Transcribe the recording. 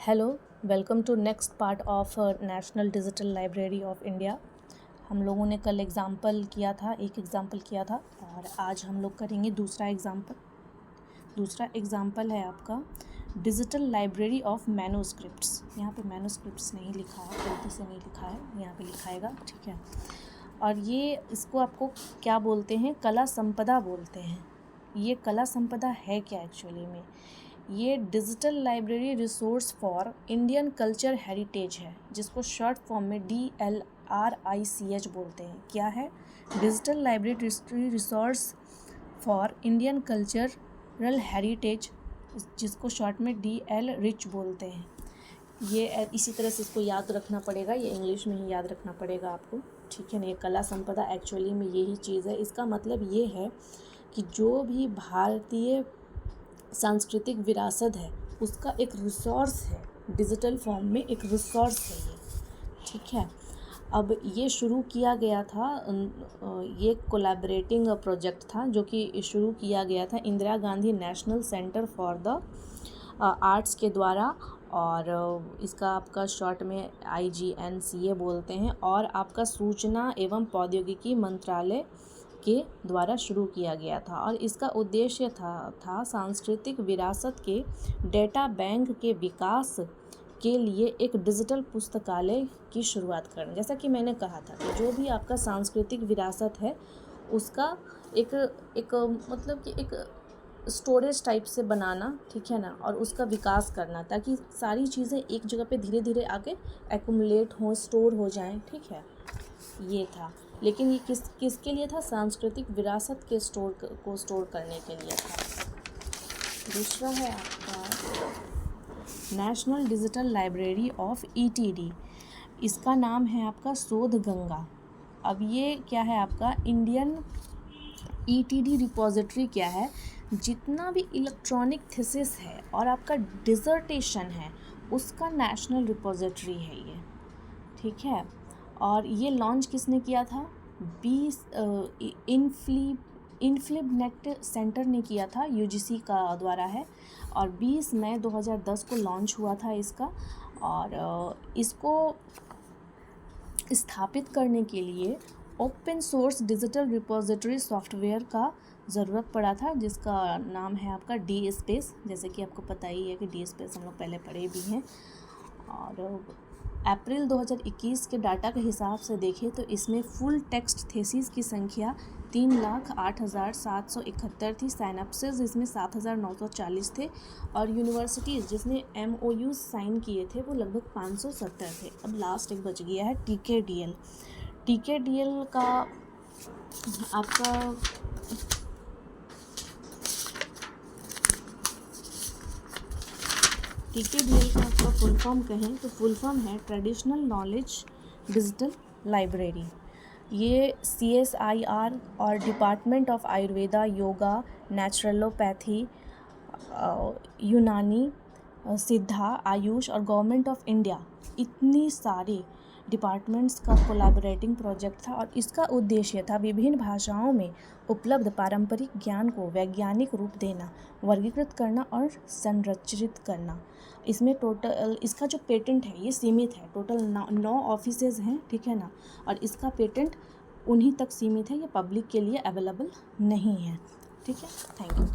Hello, welcome to next part of national digital library of India. हम लोगों ने कल एक एग्ज़ाम्पल किया था और आज हम लोग करेंगे दूसरा एग्ज़ाम्पल है आपका डिजिटल लाइब्रेरी ऑफ मैन्युस्क्रिप्ट्स। यहाँ पे मैन्युस्क्रिप्ट्स नहीं लिखा है, गलती से नहीं लिखा है, यहाँ पे लिखाएगा, ठीक है। और ये इसको आपको क्या बोलते हैं, कला संपदा बोलते हैं। ये कला संपदा है क्या एक्चुअली में? ये digital library resource for Indian culture heritage है, जिसको शॉर्ट फॉर्म में DLRICH बोलते हैं। क्या है? Digital library resource for Indian cultural heritage, जिसको शॉर्ट में DL रिच बोलते हैं। ये इसी तरह से इसको याद रखना पड़ेगा, ये इंग्लिश में ही याद रखना पड़ेगा आपको, ठीक है ना। ये कला संपदा एक्चुअली में यही चीज़ है। इसका मतलब ये है कि जो भी भारतीय सांस्कृतिक विरासत है उसका एक रिसोर्स है, डिजिटल फॉर्म में एक रिसोर्स है ये, ठीक है। अब ये शुरू किया गया था, ये कोलैबोरेटिंग प्रोजेक्ट था जो कि शुरू किया गया था Indira Gandhi national centre for the arts के द्वारा, और इसका आपका शॉर्ट में IGNCA बोलते हैं, और आपका सूचना एवं प्रौद्योगिकी मंत्रालय के द्वारा शुरू किया गया था। और इसका उद्देश्य था सांस्कृतिक विरासत के डेटा बैंक के विकास के लिए एक डिजिटल पुस्तकालय की शुरुआत करना। जैसा कि मैंने कहा था कि जो भी आपका सांस्कृतिक विरासत है उसका एक मतलब कि एक स्टोरेज टाइप से बनाना, ठीक है ना, और उसका विकास करना ताकि सारी चीज़ें एक जगह पे धीरे धीरे आके एक्युमुलेट हों, स्टोर हो जाएं, ठीक है। ये था, लेकिन ये किसके लिए था? सांस्कृतिक विरासत के स्टोर करने के लिए था। दूसरा है आपका national digital library of ETD। इसका नाम है आपका शोध गंगा। अब ये क्या है आपका इंडियन ETD रिपोजिटरी क्या है? जितना भी इलेक्ट्रॉनिक थीसिस है और आपका डिसर्टेशन है उसका नेशनल रिपोजिटरी है ये, ठीक है। और ये लॉन्च किसने किया था? इनफ्लिबनेट सेंटर ने किया था, UGC का द्वारा है, और 20 मई 2010 को लॉन्च हुआ था इसका। और इसको स्थापित करने के लिए open source digital repository software का ज़रूरत पड़ा था, जिसका नाम है आपका DSpace। जैसे कि आपको पता ही है कि DSpace हम लोग पहले पढ़े भी हैं। और अप्रैल 2021 के डाटा के हिसाब से देखें तो इसमें फुल टेक्स्ट थेसिस की संख्या 3,08,771 थी। साइनअप्सेस इसमें 7,940 थे, और यूनिवर्सिटीज़ जिसने MOUs साइन किए थे वो लगभग 570 थे। अब लास्ट एक बच गया है TKDL का आपका TKDL का आपका फुल फॉर्म कहें तो फुल फॉर्म है ट्रेडिशनल नॉलेज डिजिटल लाइब्रेरी। ये CSIR और डिपार्टमेंट ऑफ आयुर्वेदा, योगा, नेचुरलोपैथी, यूनानी, सिद्धा, आयुष और गवर्नमेंट ऑफ इंडिया, इतनी सारी डिपार्टमेंट्स का कोलैबोरेटिंग प्रोजेक्ट था। और इसका उद्देश्य था विभिन्न भाषाओं में उपलब्ध पारंपरिक ज्ञान को वैज्ञानिक रूप देना, वर्गीकृत करना और संरचित करना। इसमें टोटल इसका जो पेटेंट है ये सीमित है, टोटल 9 ऑफिसेज हैं, ठीक है ना। और इसका पेटेंट उन्हीं तक सीमित है, ये पब्लिक के लिए अवेलेबल नहीं है, ठीक है। Thank you.